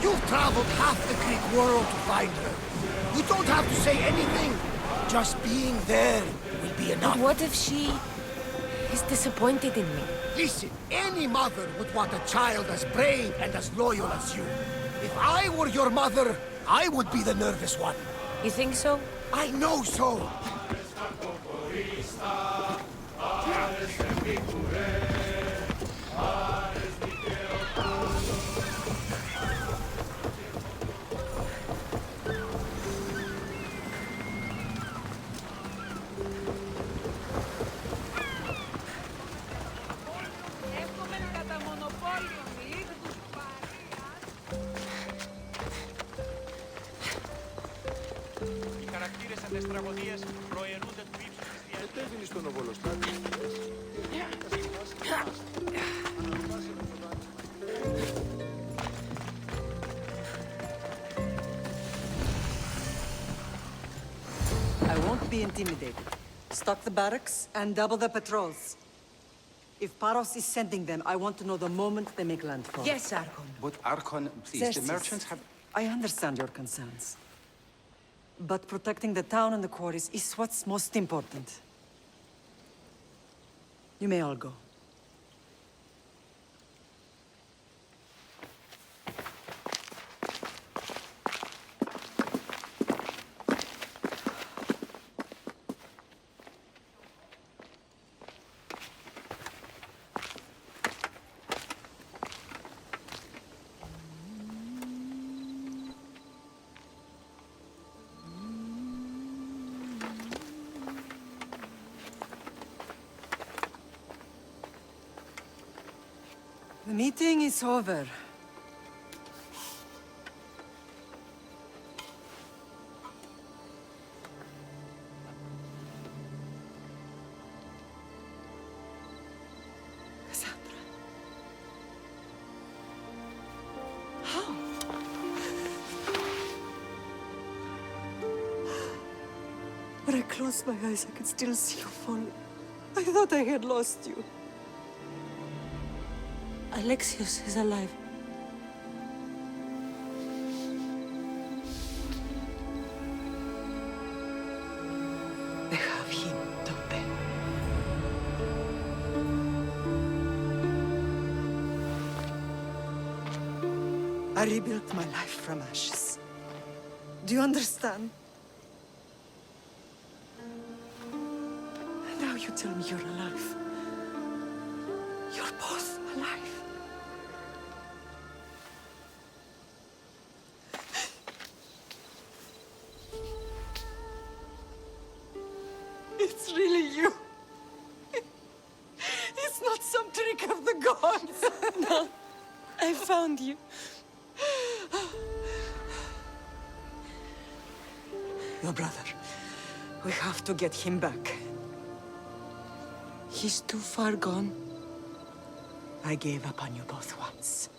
You've traveled half the Greek world to find her. You don't have to say anything. Just being there will be enough. But what if she is disappointed in me? Listen, any mother would want a child as brave and as loyal as you. If I were your mother, I would be the nervous one. You think so? I know so. I won't be intimidated. Stock the barracks and double the patrols. If Paros is sending them, I want to know the moment they make landfall. Yes, Archon. But Archon, please, Yes, the merchants have... I understand your concerns. But protecting the town and the quarries is what's most important. You may all go. The meeting is over. Kassandra. How? When I closed my eyes, I could still see you fall. I thought I had lost you. Alexios is alive. They have him, don't they? I rebuilt my life from ashes. Do you understand? Now you tell me you're alive. You're both alive. It's really you. It's not some trick of the gods. No, I found you. Your brother. We have to get him back. He's too far gone. I gave up on you both once.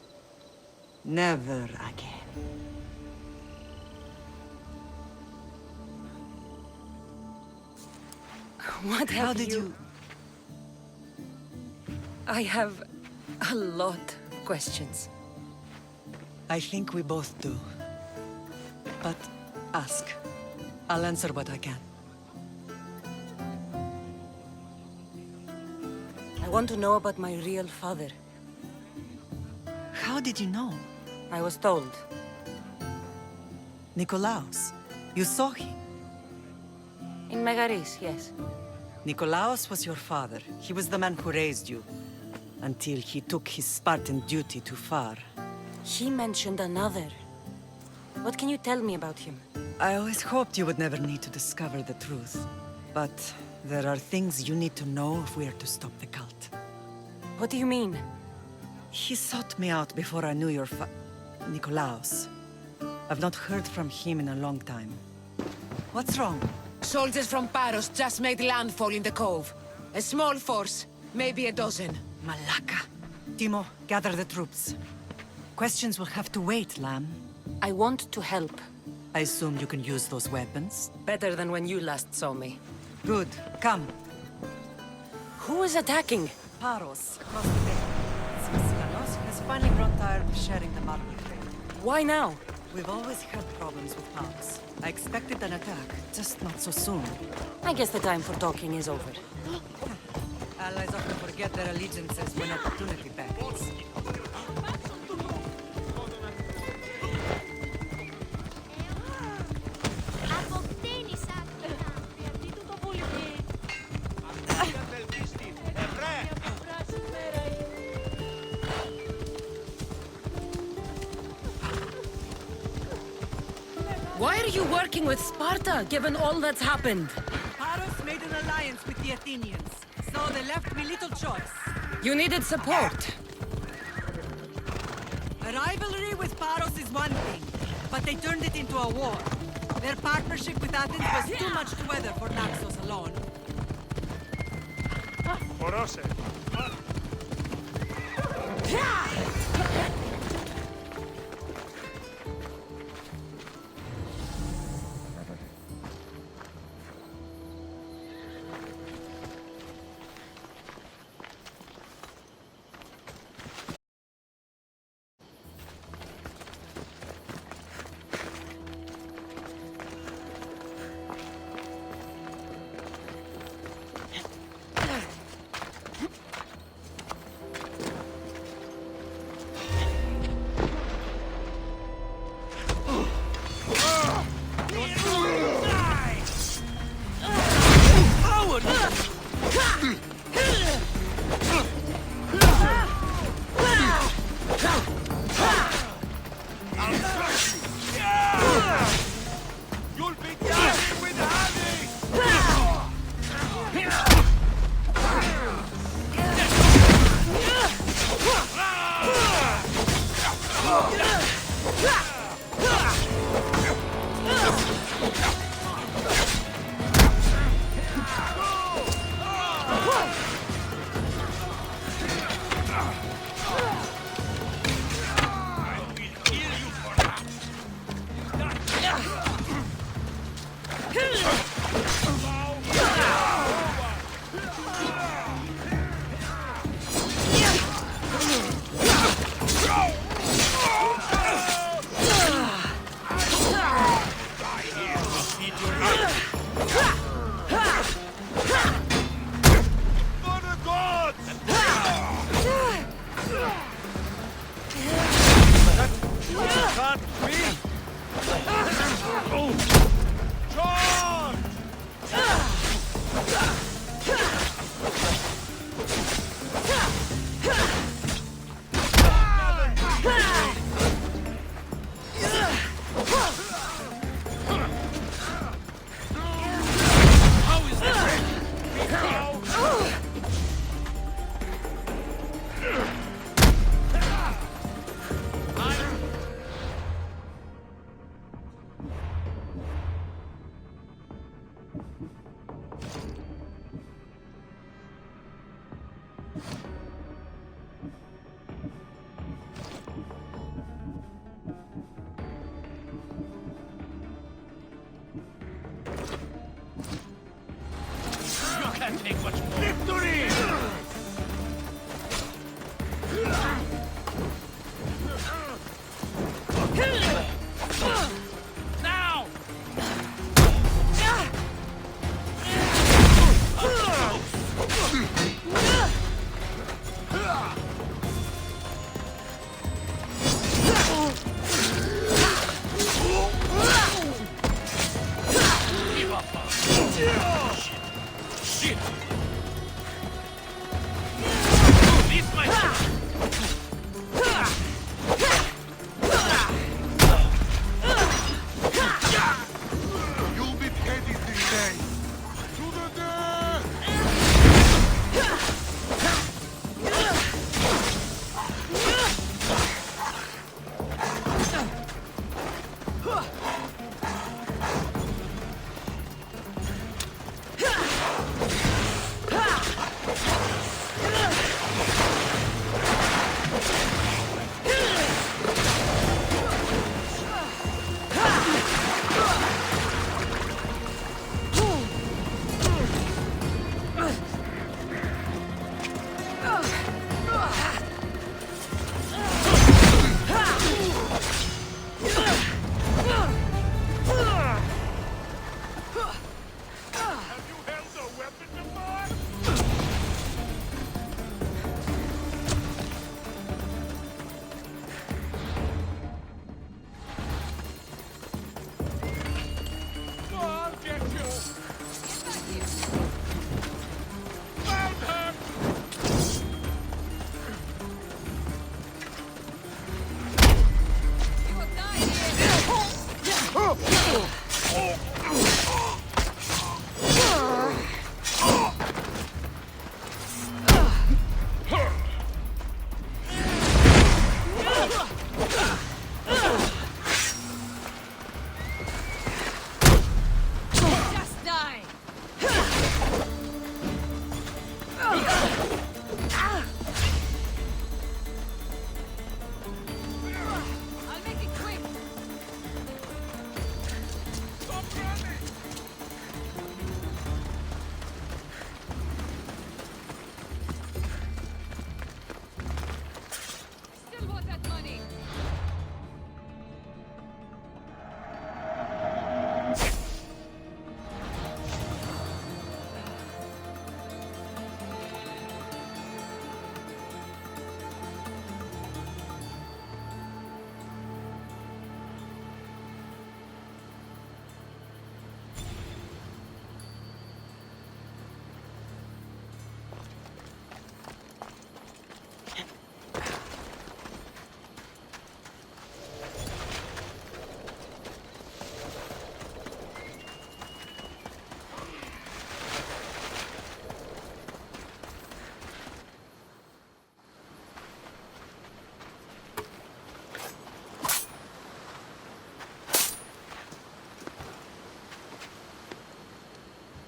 Never again. What have How did you... I have a lot of questions. I think we both do. But ask. I'll answer what I can. I want to know about my real father. How did you know? I was told. Nikolaos. You saw him. In Megaris, yes. Nikolaos was your father. He was the man who raised you. Until he took his Spartan duty too far. He mentioned another. What can you tell me about him? I always hoped you would never need to discover the truth. But there are things you need to know if we are to stop the cult. What do you mean? He sought me out before I knew your Nikolaos. I've not heard from him in a long time. What's wrong? Soldiers from Paros just made landfall in the cove. A small force, maybe a dozen. Malaka. Timo, gather the troops. Questions will have to wait, Lamb. I want to help. I assume you can use those weapons? Better than when you last saw me. Good. Come. Who is attacking? Paros, across the bay. Sicilianos has finally grown tired of sharing the marble trail. Why now? We've always had problems with Paros. I expected an attack, just not so soon. I guess the time for talking is over. Allies often forget their allegiances when opportunity beckons. Why are you working with Sparta, given all that's happened? Paros made an alliance with the Athenians, so they left me little choice. You needed support. A rivalry with Paros is one thing, but they turned it into a war. Their partnership with Athens was too much to weather for Naxos alone.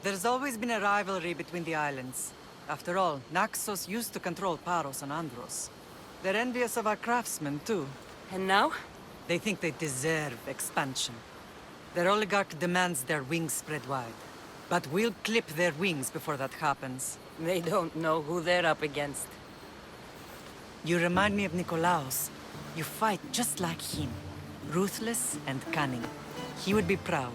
There's always been a rivalry between the islands. After all, Naxos used to control Paros and Andros. They're envious of our craftsmen, too. And now? They think they deserve expansion. Their oligarch demands their wings spread wide. But we'll clip their wings before that happens. They don't know who they're up against. You remind me of Nikolaos. You fight just like him. Ruthless and cunning. He would be proud.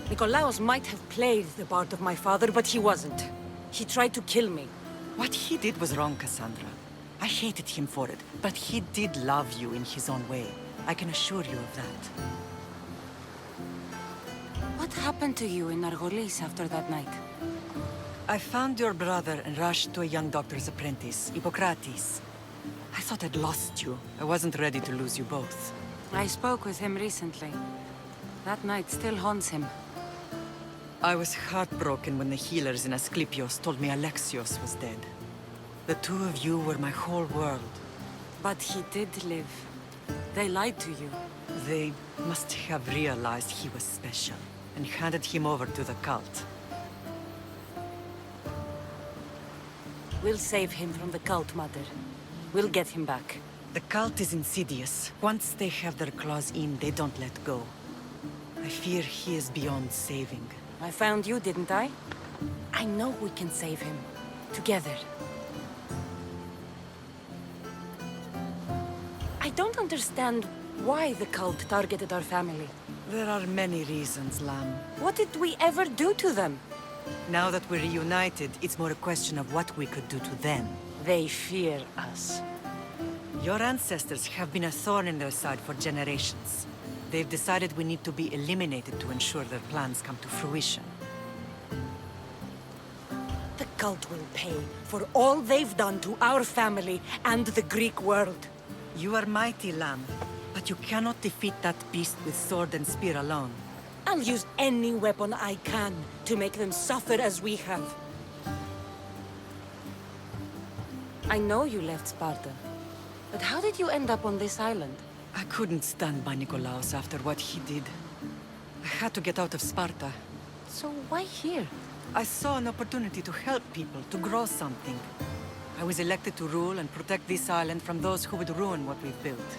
Nikolaos might have played the part of my father, but he wasn't. He tried to kill me. What he did was wrong, Kassandra. I hated him for it, but he did love you in his own way. I can assure you of that. What happened to you in Argolis after that night? I found your brother and rushed to a young doctor's apprentice, Hippocrates. I thought I'd lost you. I wasn't ready to lose you both. I spoke with him recently. That night still haunts him. I was heartbroken when the healers in Asclepios told me Alexios was dead. The two of you were my whole world. But he did live. They lied to you. They must have realized he was special and handed him over to the cult. We'll save him from the cult, Mother. We'll get him back. The cult is insidious. Once they have their claws in, they don't let go. I fear he is beyond saving. I found you, didn't I? I know we can save him. Together. I don't understand why the cult targeted our family. There are many reasons, Lamb. What did we ever do to them? Now that we're reunited, it's more a question of what we could do to them. They fear us. Your ancestors have been a thorn in their side for generations. They've decided we need to be eliminated to ensure their plans come to fruition. The cult will pay for all they've done to our family and the Greek world. You are mighty, Lamb, but you cannot defeat that beast with sword and spear alone. I'll use any weapon I can to make them suffer as we have. I know you left Sparta, but how did you end up on this island? I couldn't stand by Nikolaos after what he did. I had to get out of Sparta. So why here? I saw an opportunity to help people, to grow something. I was elected to rule and protect this island from those who would ruin what we've built.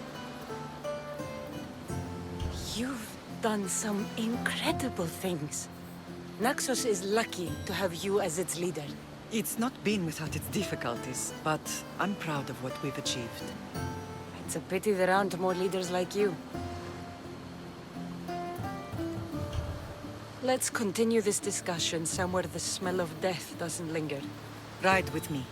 You've done some incredible things. Naxos is lucky to have you as its leader. It's not been without its difficulties, but I'm proud of what we've achieved. It's a pity there aren't more leaders like you. Let's continue this discussion somewhere the smell of death doesn't linger. Ride with me.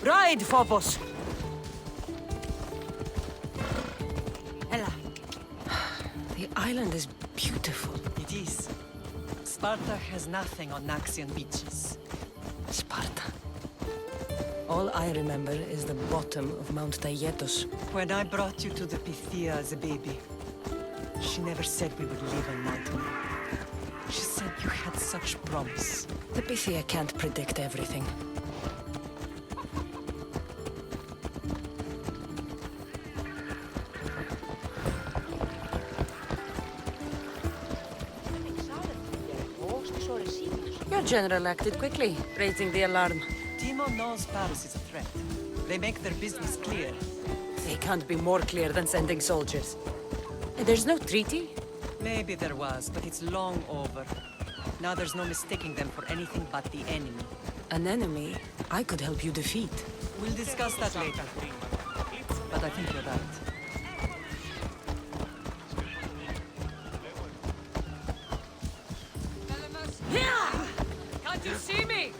Ride, Phobos! Ella. The island is beautiful. It is. Sparta has nothing on Naxian beaches. Sparta. All I remember is the bottom of Mount Taygetos. When I brought you to the Pythia as a baby, she never said we would live on mountain. She said you had such promise. The Pythia can't predict everything. Your general acted quickly, raising the alarm. Timo knows Paris is a threat. They make their business clear. They can't be more clear than sending soldiers. There's no treaty? Maybe there was, but it's long over. Now there's no mistaking them for anything but the enemy. An enemy I could help you defeat. We'll discuss that later. But I think you're right. Can't you see me?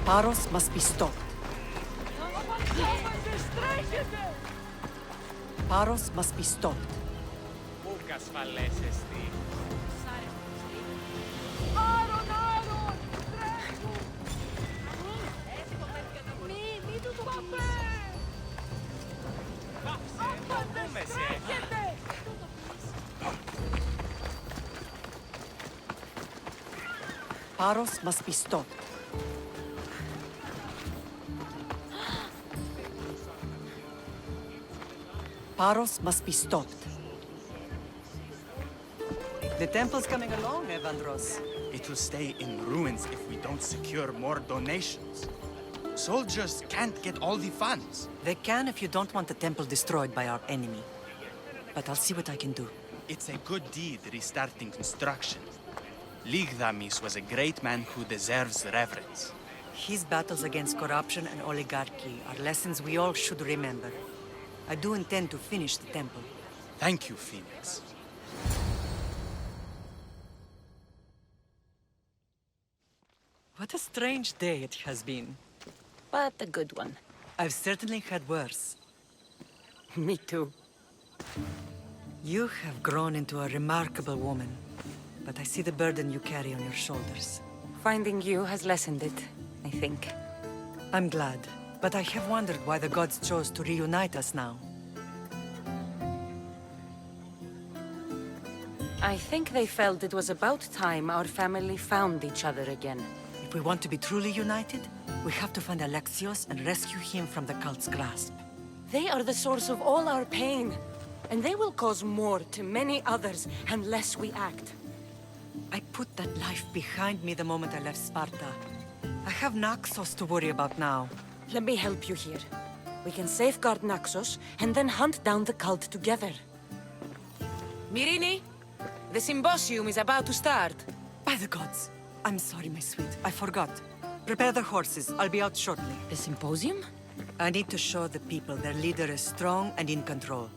Paros must be stopped. Paros must be stopped. Paros must be stopped. Paros must be stopped. The temple's coming along, Evandros. It will stay in ruins if we don't secure more donations. Soldiers can't get all the funds. They can if you don't want the temple destroyed by our enemy. But I'll see what I can do. It's a good deed restarting construction. Ligdamis was a great man who deserves reverence. His battles against corruption and oligarchy are lessons we all should remember. I do intend to finish the temple. Thank you, Phoenix. What a strange day it has been. But a good one. I've certainly had worse. Me too. You have grown into a remarkable woman, but I see the burden you carry on your shoulders. Finding you has lessened it, I think. I'm glad, but I have wondered why the gods chose to reunite us now. I think they felt it was about time our family found each other again. If we want to be truly united, we have to find Alexios and rescue him from the cult's grasp. They are the source of all our pain, and they will cause more to many others unless we act. I put that life behind me the moment I left Sparta. I have Naxos to worry about now. Let me help you here. We can safeguard Naxos and then hunt down the cult together. MYRRINE, the symposium is about to start. By the gods! I'm sorry, my sweet. I forgot. Prepare the horses. I'll be out shortly. The symposium? I need to show the people their leader is strong and in control.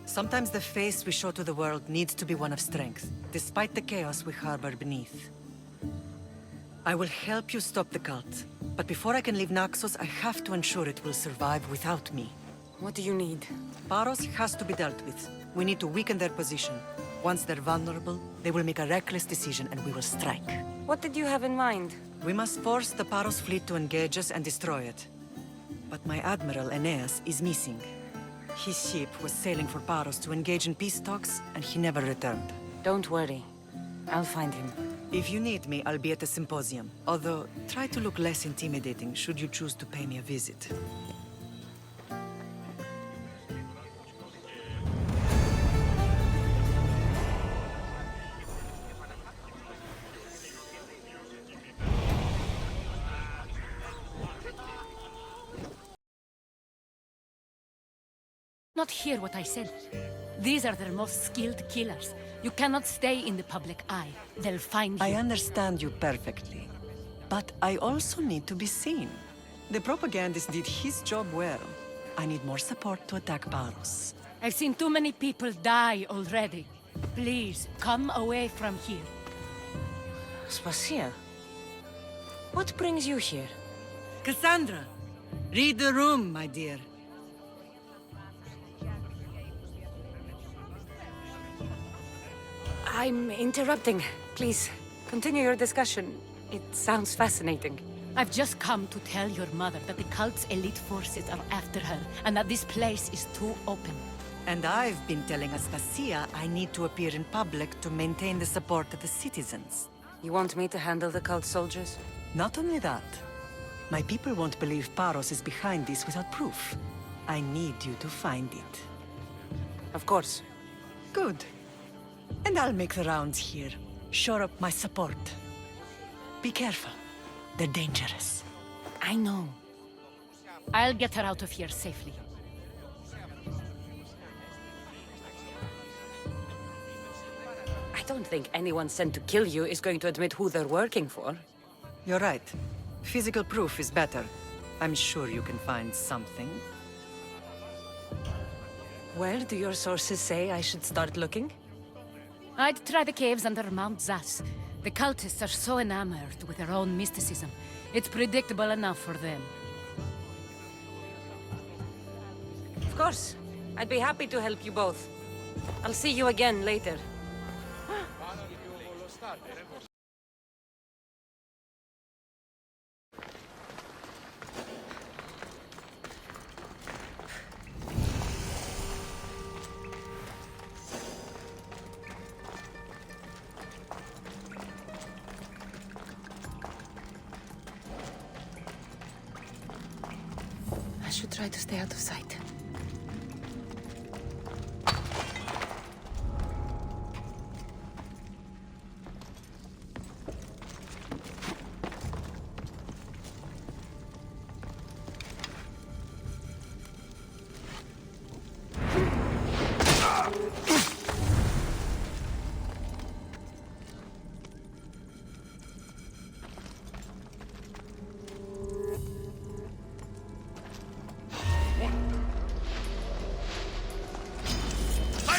Sometimes the face we show to the world needs to be one of strength, despite the chaos we harbor beneath. I will help you stop the cult, but before I can leave Naxos, I have to ensure it will survive without me. What do you need? Paros has to be dealt with. We need to weaken their position. Once they're vulnerable, they will make a reckless decision and we will strike. What did you have in mind? We must force the Paros fleet to engage us and destroy it. But my admiral, Aeneas, is missing. His ship was sailing for Paros to engage in peace talks, and he never returned. Don't worry. I'll find him. If you need me, I'll be at the symposium. Although, try to look less intimidating should you choose to pay me a visit. Not hear what I said. These are their most skilled killers. You cannot stay in the public eye. They'll find you. I understand you perfectly. But I also need to be seen. The propagandist did his job well. I need more support to attack Paros. I've seen too many people die already. Please, come away from here. Spacia, what brings you here? Kassandra! Read the room, my dear. I'm interrupting. Please, continue your discussion. It sounds fascinating. I've just come to tell your mother that the cult's elite forces are after her, and that this place is too open. And I've been telling Aspasia I need to appear in public to maintain the support of the citizens. You want me to handle the cult soldiers? Not only that, my people won't believe Paros is behind this without proof. I need you to find it. Of course. Good. And I'll make the rounds here. Shore up my support. Be careful. They're dangerous. I know. I'll get her out of here safely. I don't think anyone sent to kill you is going to admit who they're working for. You're right. Physical proof is better. I'm sure you can find something. Where do your sources say I should start looking? I'd try the caves under Mount Zas. The cultists are so enamored with their own mysticism. It's predictable enough for them. Of course. I'd be happy to help you both. I'll see you again later. I should try to stay out of sight.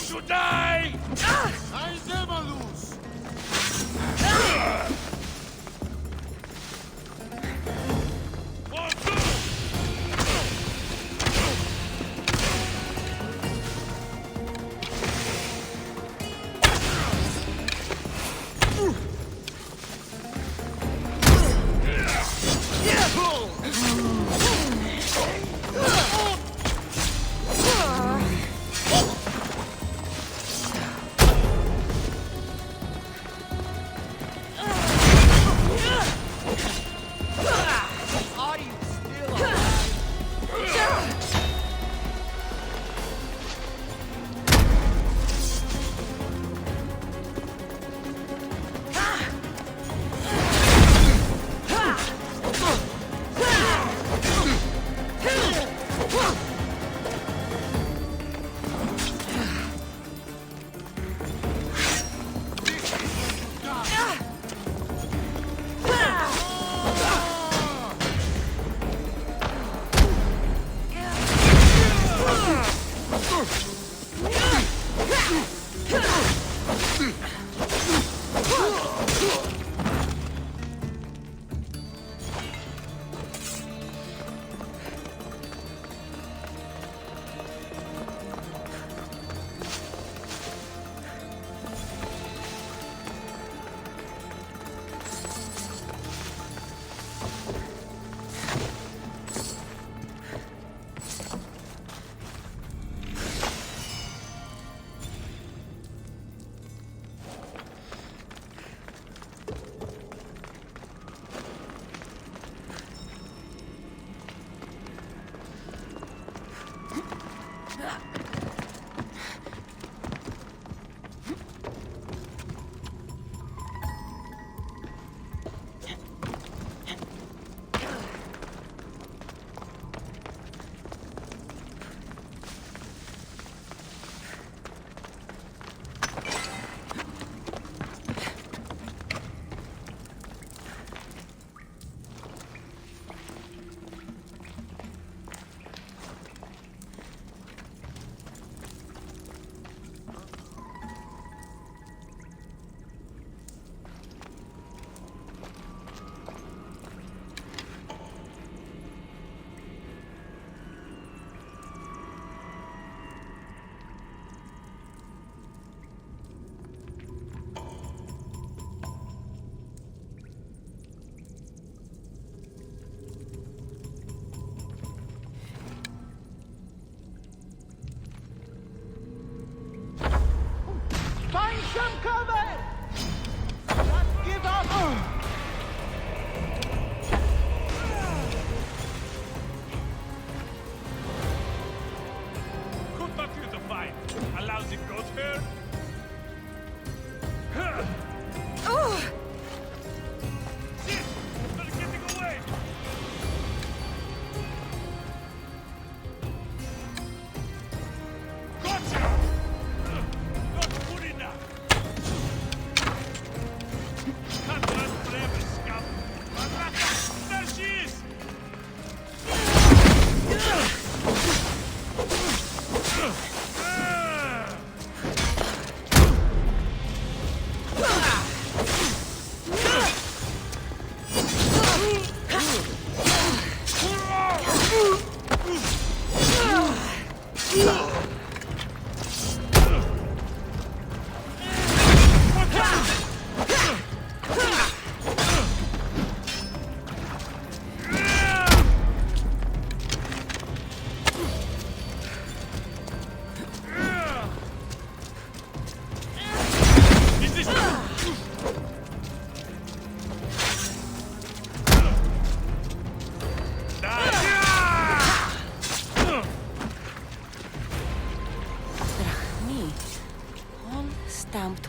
To die! I never lose!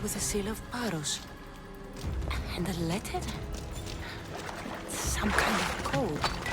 with the seal of Paros. And a letter? Some kind of code.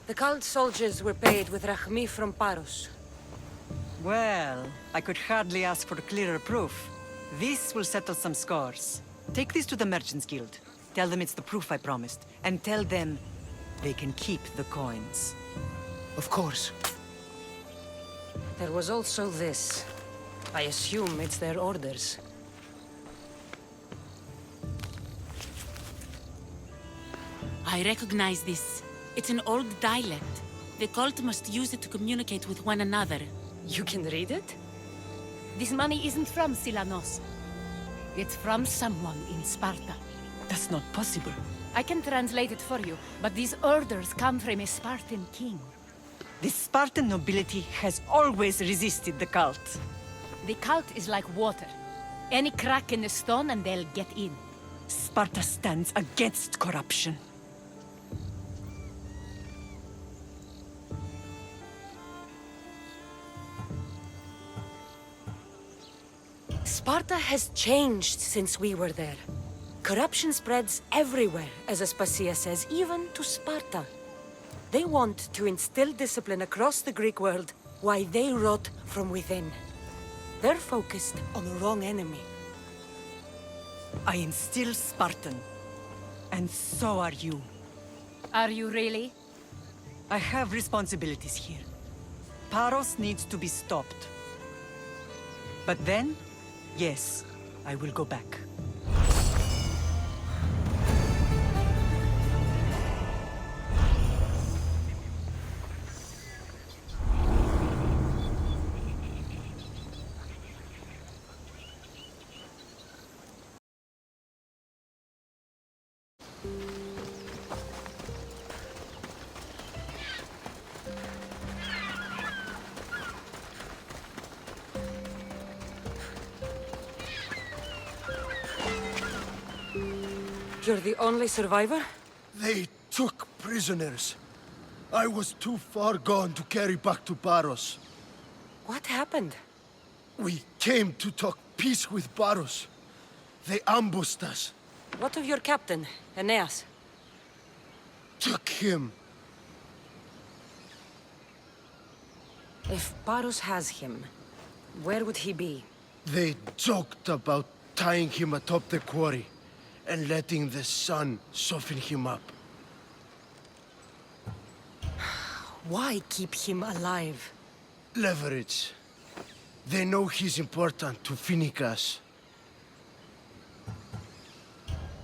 The cult soldiers were paid with Rachmi from Paros. Well, I could hardly ask for clearer proof. This will settle some scores. Take this to the Merchants Guild. Tell them it's the proof I promised. And tell them they can keep the coins. Of course. There was also this. I assume it's their orders. I recognize this. It's an old dialect. The cult must use it to communicate with one another. You can read it? This money isn't from Silanos. It's from someone in Sparta. That's not possible. I can translate it for you, but these orders come from a Spartan king. The Spartan nobility has always resisted the cult. The cult is like water. Any crack in the stone and they'll get in. Sparta stands against corruption. Sparta has changed since we were there. Corruption spreads everywhere, as Aspasia says, even to Sparta. They want to instill discipline across the Greek world, while they rot from within. They're focused on the wrong enemy. I am still Spartan. And so are you. Are you really? I have responsibilities here. Paros needs to be stopped. But then, yes, I will go back. You're the only survivor? They took prisoners. I was too far gone to carry back to Paros. What happened? We came to talk peace with Paros. They ambushed us. What of your captain, Aeneas? Took him. If Paros has him, where would he be? They joked about tying him atop the quarry and letting the sun soften him up. Why keep him alive? Leverage. They know he's important to Finicas.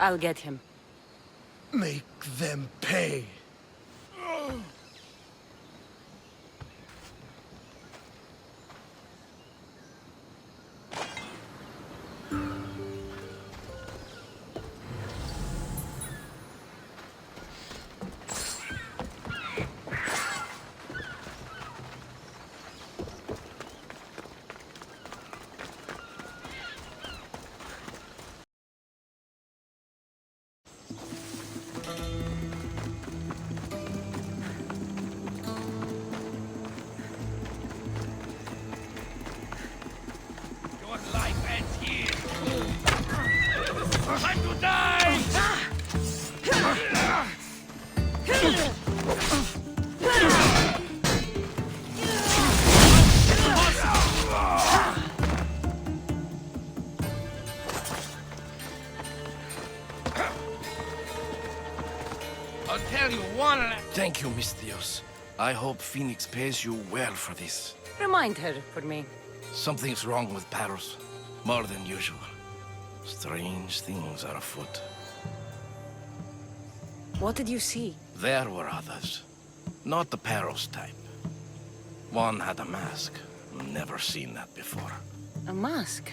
I'll get him. Make them pay. Thank you, Mystios. I hope Phoenix pays you well for this. Remind her for me. Something's wrong with Paros. More than usual. Strange things are afoot. What did you see? There were others. Not the Paros type. One had a mask. Never seen that before. A mask?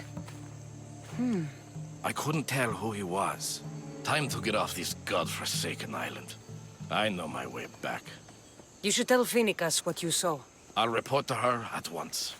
I couldn't tell who he was. Time to get off this godforsaken island. I know my way back. You should tell Phoenix what you saw. I'll report to her at once.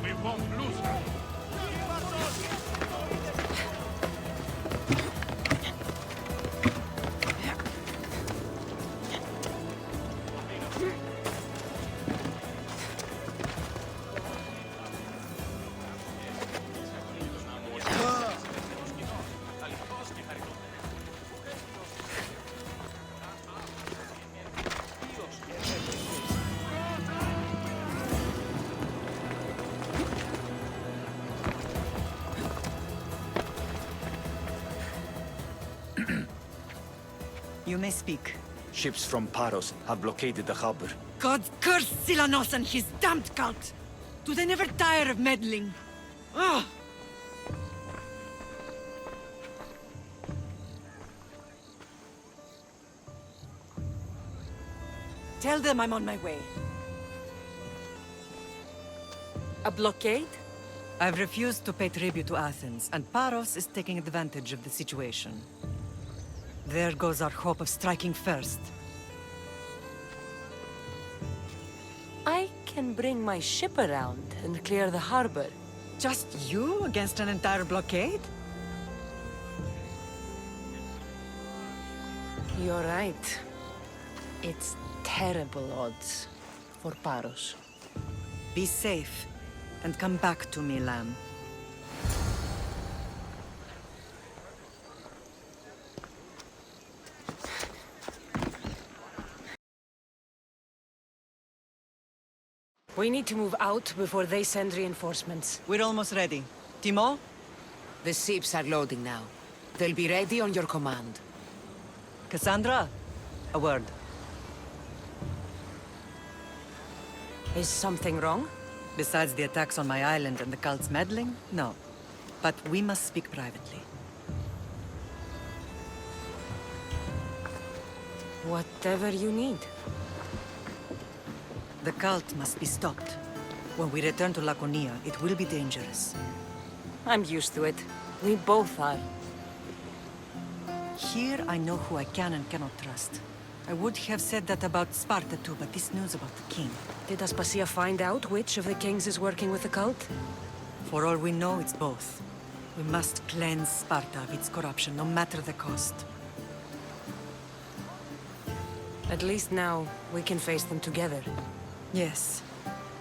We won't lose her. You may speak. Ships from Paros have blockaded the harbor. God curse Silanos and his damned cult! Do they never tire of meddling? Ugh! Tell them I'm on my way. A blockade? I've refused to pay tribute to Athens, and Paros is taking advantage of the situation. There goes our hope of striking first. I can bring my ship around and clear the harbor. Just you against an entire blockade? You're right. It's terrible odds for Paros. Be safe, and come back to me, lamb. We need to move out before they send reinforcements. We're almost ready. Timo? The ships are loading now. They'll be ready on your command. Kassandra? A word. Is something wrong? Besides the attacks on my island and the cult's meddling? No. But we must speak privately. Whatever you need. The cult must be stopped. When we return to Laconia, it will be dangerous. I'm used to it. We both are. Here I know who I can and cannot trust. I would have said that about Sparta too, but this news about the king. Did Aspasia find out which of the kings is working with the cult? For all we know, it's both. We must cleanse Sparta of its corruption, no matter the cost. At least now, we can face them together. Yes.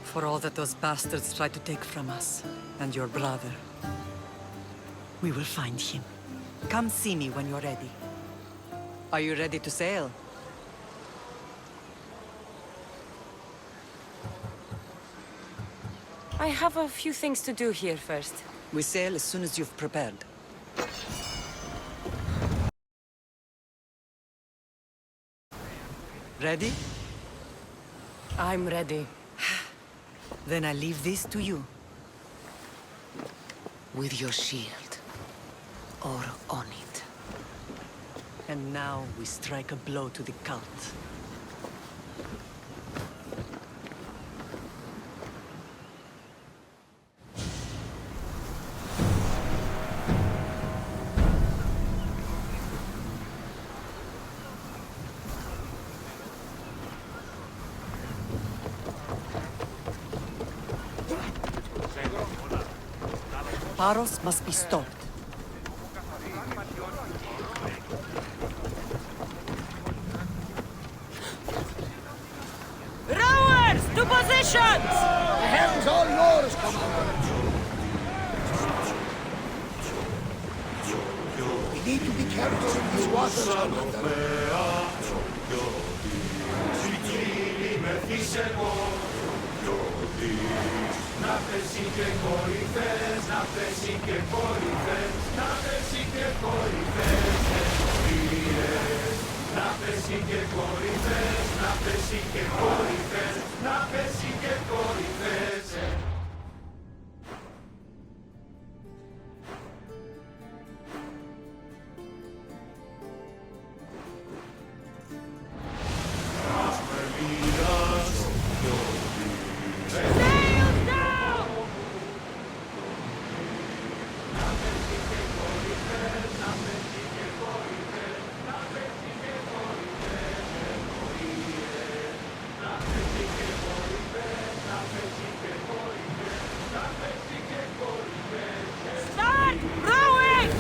For all that those bastards tried to take from us. And your brother. We will find him. Come see me when you're ready. Are you ready to sail? I have a few things to do here first. We sail as soon as you've prepared. Ready? I'm ready. Then I leave this to you. With your shield. Or on it. And now we strike a blow to the cult. Paros must be stopped. Rowers! To positions! The helm's all yours, Commander. We need to be careful in these waters, Commander. Start rowing!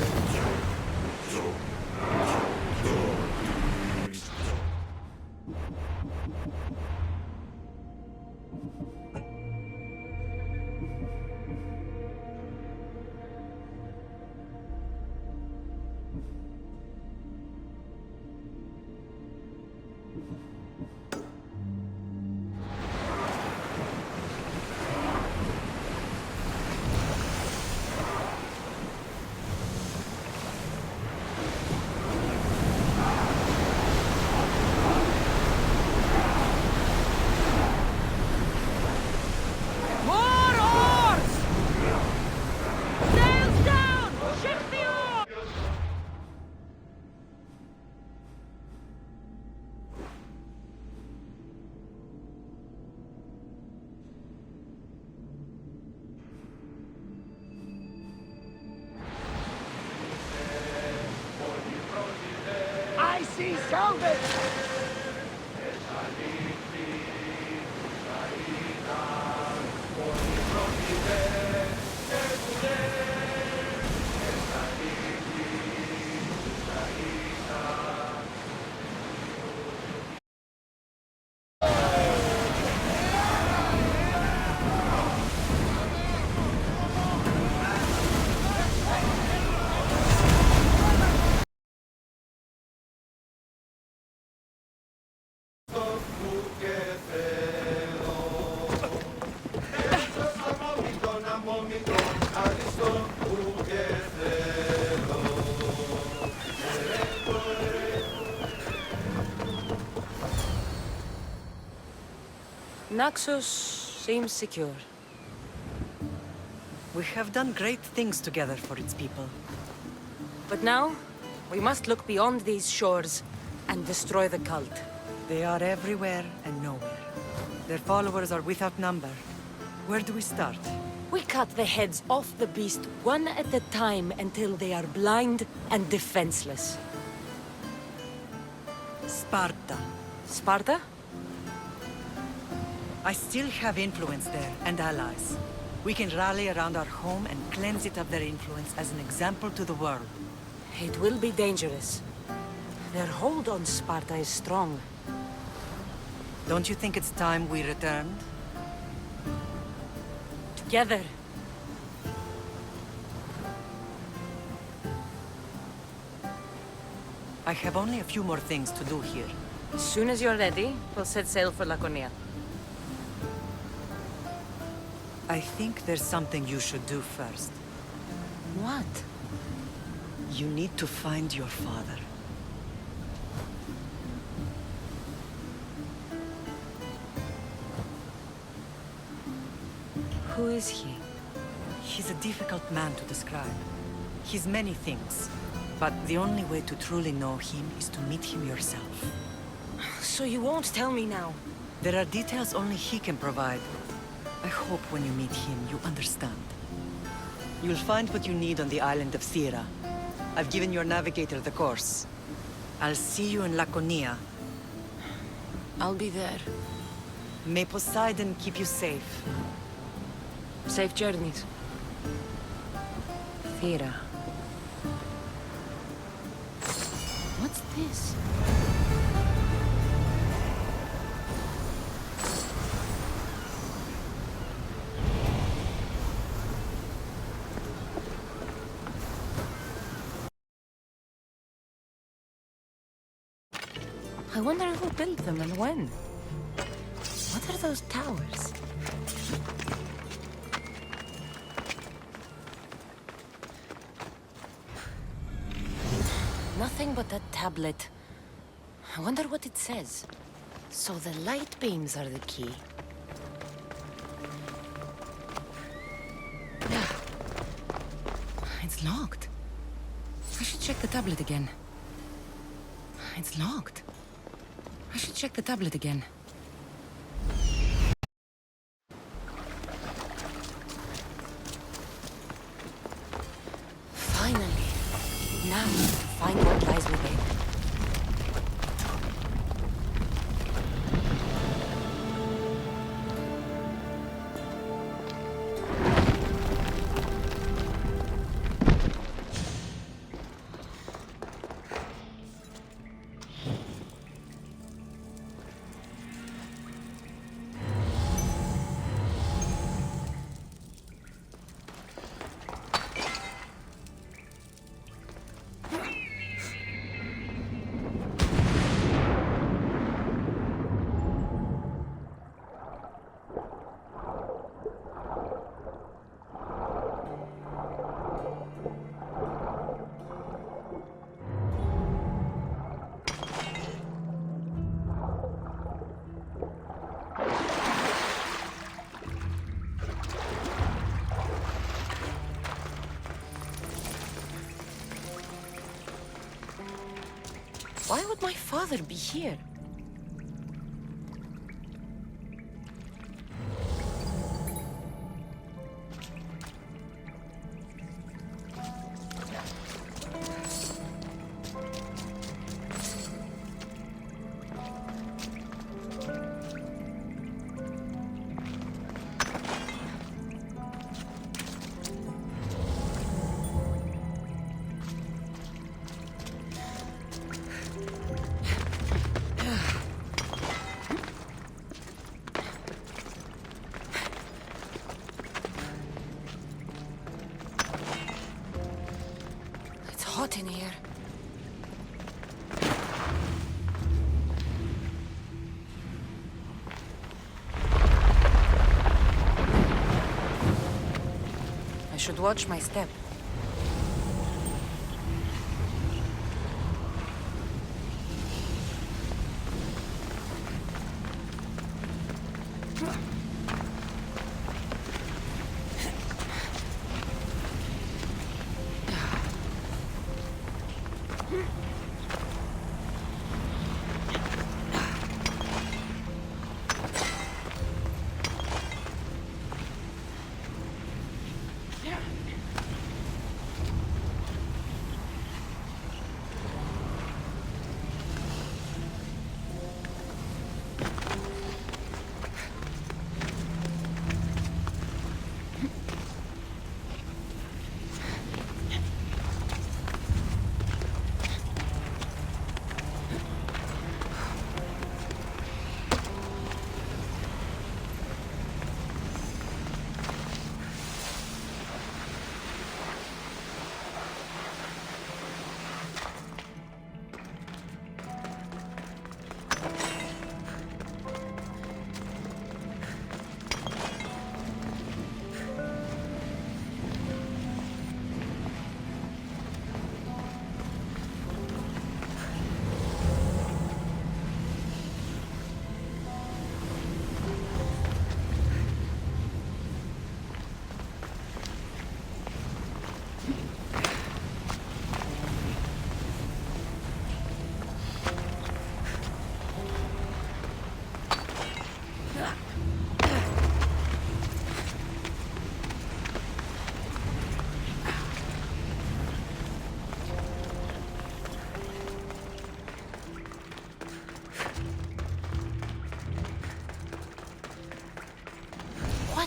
More oars! Sails down! Shift the oars! I see salvage! Naxos seems secure. We have done great things together for its people. But now, we must look beyond these shores and destroy the cult. They are everywhere and nowhere. Their followers are without number. Where do we start? We cut the heads off the beast one at a time until they are blind and defenseless. Sparta. Sparta? I still have influence there, and allies. We can rally around our home and cleanse it of their influence as an example to the world. It will be dangerous. Their hold on Sparta is strong. Don't you think it's time we returned? Together. I have only a few more things to do here. As soon as you're ready, we'll set sail for Laconia. I think there's something you should do first. What? You need to find your father. Who is he? He's a difficult man to describe. He's many things, but the only way to truly know him is to meet him yourself. So you won't tell me now? There are details only he can provide. I hope when you meet him, you understand. You'll find what you need on the island of Thera. I've given your navigator the course. I'll see you in Laconia. I'll be there. May Poseidon keep you safe. Safe journeys. Thera. What's this? I wonder who built them and when. What are those towers? Nothing but that tablet. I wonder what it says. So the light beams are the key. It's locked. I should check the tablet again. It's locked. I should check the tablet again. Finally. Now, to find what lies within. Why would my father be here? Hot in here. I should watch my step.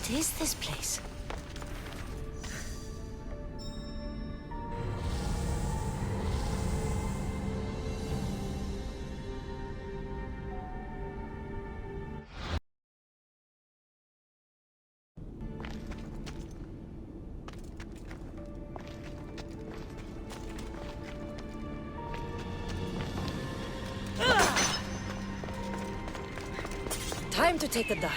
What is this place? Time to take a dive.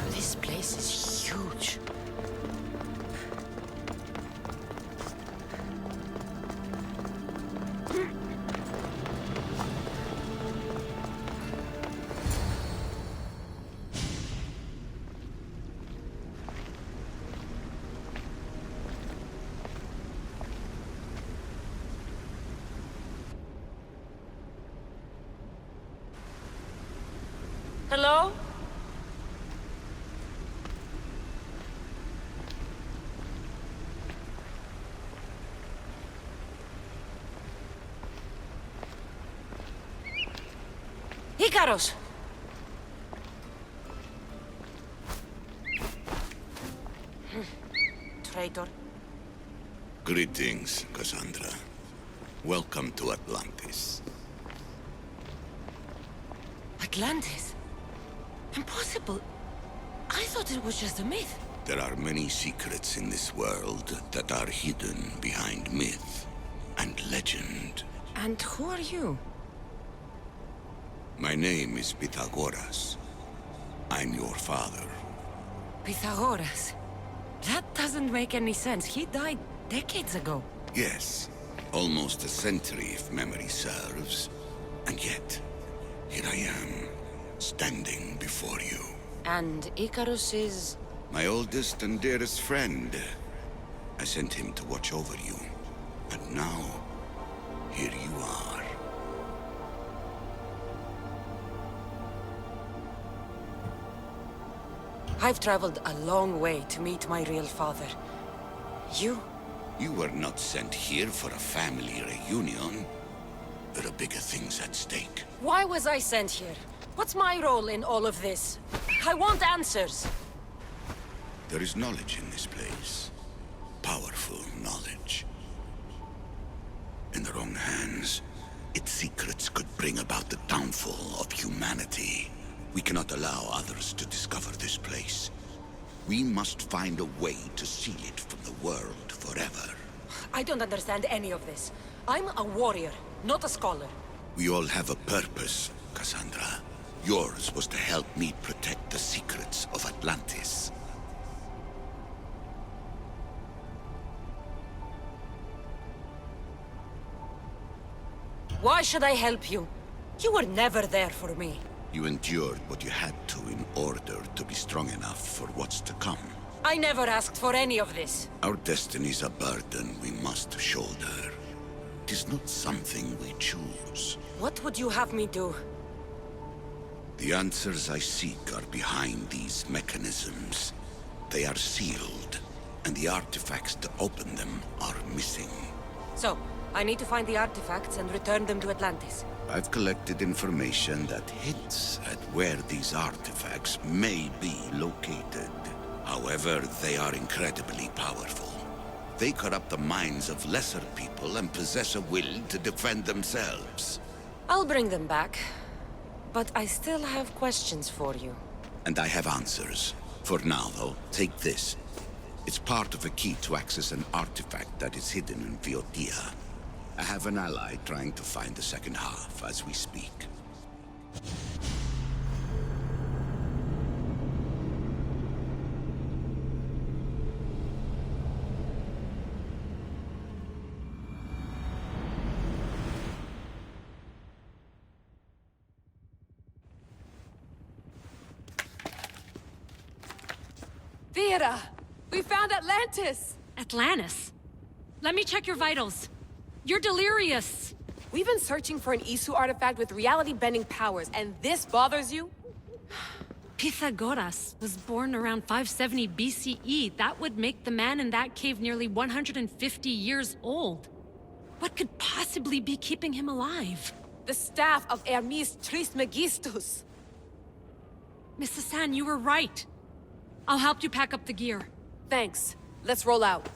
This place is huge. Hello? Ikaros! Traitor. Greetings, Kassandra. Welcome to Atlantis. Atlantis? Impossible. I thought it was just a myth. There are many secrets in this world that are hidden behind myth and legend. And who are you? My name is Pythagoras. I'm your father. Pythagoras? That doesn't make any sense. He died decades ago. Yes, almost a century if memory serves. And yet, here I am, standing before you. And Icarus is... My oldest and dearest friend. I sent him to watch over you. And now, here you are. I've traveled a long way to meet my real father. You? You were not sent here for a family reunion. There are bigger things at stake. Why was I sent here? What's my role in all of this? I want answers. There is knowledge in this place. Powerful knowledge. In the wrong hands, its secrets could bring about the downfall of humanity. We cannot allow others to discover this place. We must find a way to seal it from the world forever. I don't understand any of this. I'm a warrior, not a scholar. We all have a purpose, Kassandra. Yours was to help me protect the secrets of Atlantis. Why should I help you? You were never there for me. You endured what you had to in order to be strong enough for what's to come. I never asked for any of this. Our destiny's a burden we must shoulder. It is not something we choose. What would you have me do? The answers I seek are behind these mechanisms. They are sealed, and the artifacts to open them are missing. So, I need to find the artifacts and return them to Atlantis. I've collected information that hints at where these artifacts may be located. However, they are incredibly powerful. They corrupt the minds of lesser people and possess a will to defend themselves. I'll bring them back. But I still have questions for you. And I have answers. For now, though, take this. It's part of a key to access an artifact that is hidden in Viotia. I have an ally trying to find the second half as we speak. Vera! We found Atlantis! Atlantis? Let me check your vitals. You're delirious. We've been searching for an Isu artifact with reality-bending powers, and this bothers you? Pythagoras was born around 570 BCE. That would make the man in that cave nearly 150 years old. What could possibly be keeping him alive? The staff of Hermes Trismegistus. Miss Hassan, you were right. I'll help you pack up the gear. Thanks. Let's roll out.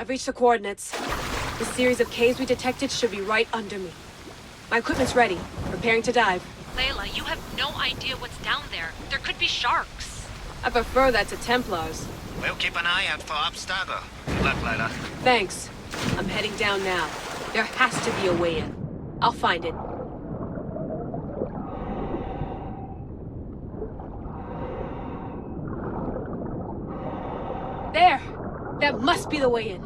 I've reached the coordinates. The series of caves we detected should be right under me. My equipment's ready. Preparing to dive. Layla, you have no idea what's down there. There could be sharks. I prefer that to Templars. We'll keep an eye out for Abstergo. Good luck, Layla. Thanks. I'm heading down now. There has to be a way in. I'll find it. There! That must be the way in.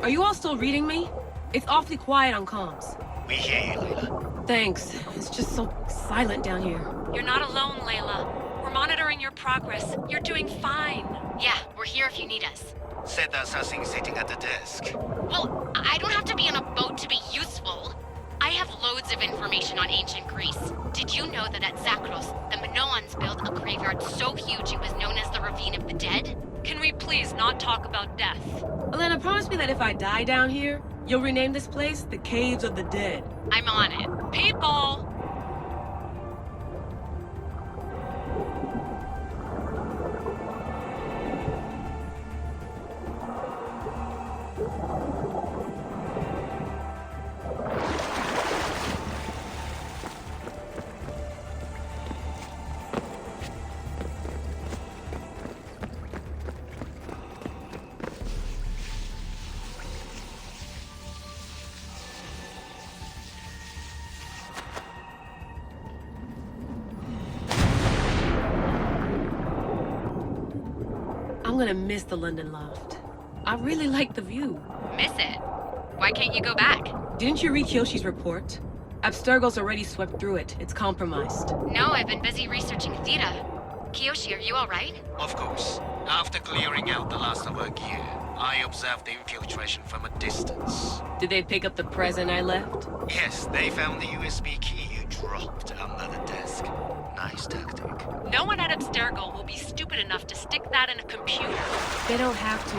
Are you all still reading me? It's awfully quiet on comms. We hear you, Layla. Thanks. It's just so silent down here. You're not alone, Layla. We're monitoring your progress. You're doing fine. Yeah, we're here if you need us. Said there's something sitting at the desk. Well, I don't have to be on a boat to be useful. I have loads of information on ancient Greece. Did you know that at Zakros, the Minoans built a graveyard so huge it was known as the Ravine of the Dead? Can we please not talk about death? Elena, promise me that if I die down here, you'll rename this place the Caves of the Dead. I'm on it. People! I'm gonna miss the London loft. I really like the view. Miss it? Why can't you go back? Didn't you read Kyoshi's report? Abstergo's already swept through it. It's compromised. No, I've been busy researching Theta. Kiyoshi, are you alright? Of course. After clearing out the last of our gear, I observed the infiltration from a distance. Did they pick up the present I left? Yes, they found the USB key you dropped under the desk. Nice tactic. No one at Abstergo will be stupid enough to stick that in a computer. They don't have to.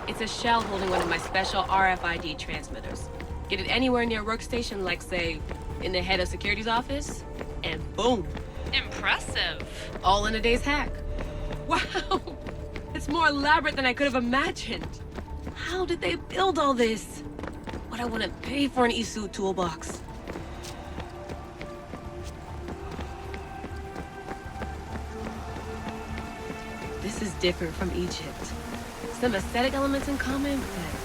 It's a shell holding one of my special RFID transmitters. Get it anywhere near a workstation, like, say, in the head of security's office, and boom. Impressive. All in a day's hack. Wow! It's more elaborate than I could have imagined. How did they build all this? What I want to pay for an Isu toolbox. This is different from Egypt. Some aesthetic elements in common, but...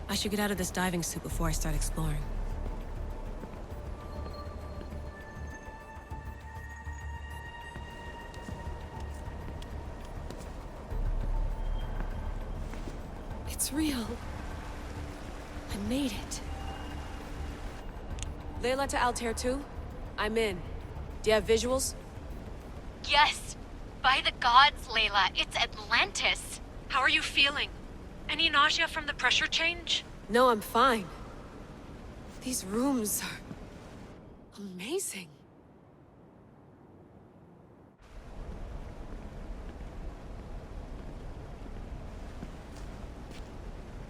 I should get out of this diving suit before I start exploring. It's real. I made it. Layla to Altair 2? I'm in. Do you have visuals? Yes! By the gods, Layla, it's Atlantis! How are you feeling? Any nausea from the pressure change? No, I'm fine. These rooms are... amazing.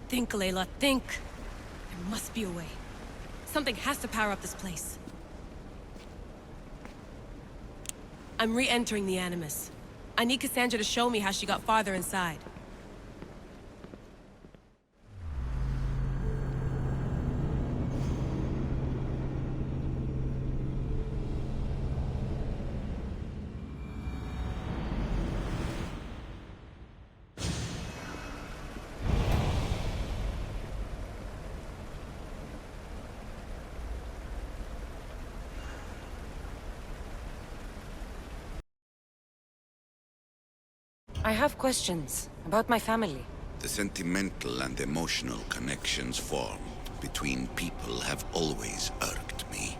Think, Layla, think. There must be a way. Something has to power up this place. I'm re-entering the Animus. I need Kassandra to show me how she got farther inside. I have questions about my family. The sentimental and emotional connections formed between people have always irked me.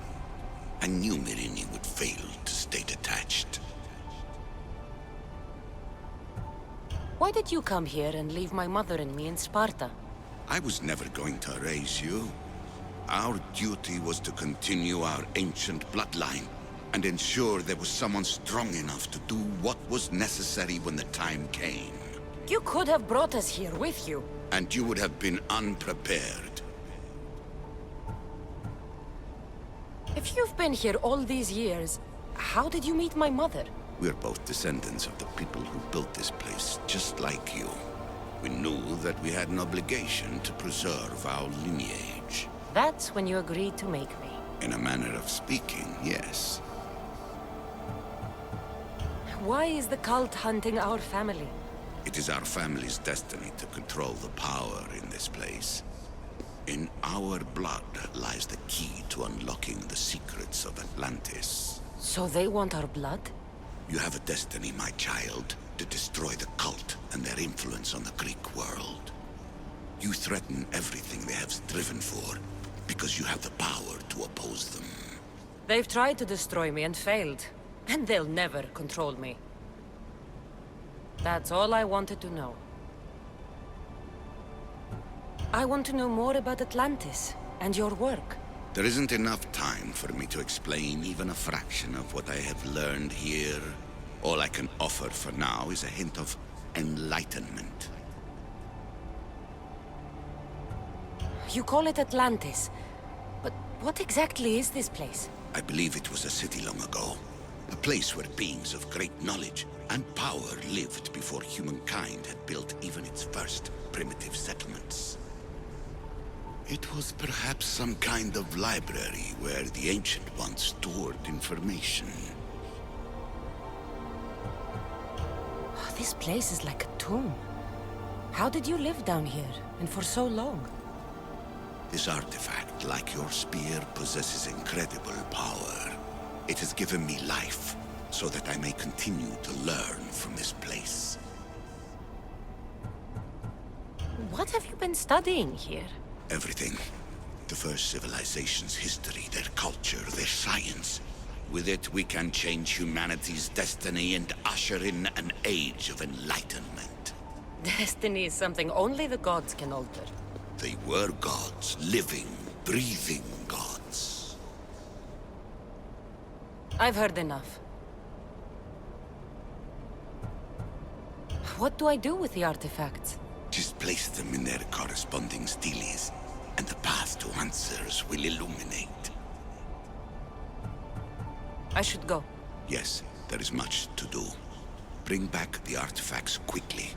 I knew MYRRINE would fail to stay detached. Why did you come here and leave my mother and me in Sparta? I was never going to erase you. Our duty was to continue our ancient bloodline and ensure there was someone strong enough to do what was necessary when the time came. You could have brought us here with you. And you would have been unprepared. If you've been here all these years, how did you meet my mother? We're both descendants of the people who built this place, just like you. We knew that we had an obligation to preserve our lineage. That's when you agreed to make me. In a manner of speaking, yes. Why is the cult hunting our family? It is our family's destiny to control the power in this place. In our blood lies the key to unlocking the secrets of Atlantis. So they want our blood? You have a destiny, my child, to destroy the cult and their influence on the Greek world. You threaten everything they have striven for, because you have the power to oppose them. They've tried to destroy me and failed, and they'll never control me. That's all I wanted to know. I want to know more about Atlantis and your work. There isn't enough time for me to explain even a fraction of what I have learned here. All I can offer for now is a hint of enlightenment. You call it Atlantis, but what exactly is this place? I believe it was a city long ago. A place where beings of great knowledge and power lived before humankind had built even its first primitive settlements. It was perhaps some kind of library where the Ancient Ones stored information. This place is like a tomb. How did you live down here, and for so long? This artifact, like your spear, possesses incredible power. It has given me life, so that I may continue to learn from this place. What have you been studying here? Everything. The first civilization's history, their culture, their science. With it, we can change humanity's destiny and usher in an age of enlightenment. Destiny is something only the gods can alter. They were gods, living, breathing gods. I've heard enough. What do I do with the artifacts? Just place them in their corresponding steles, and the path to answers will illuminate. I should go. Yes, there is much to do. Bring back the artifacts quickly,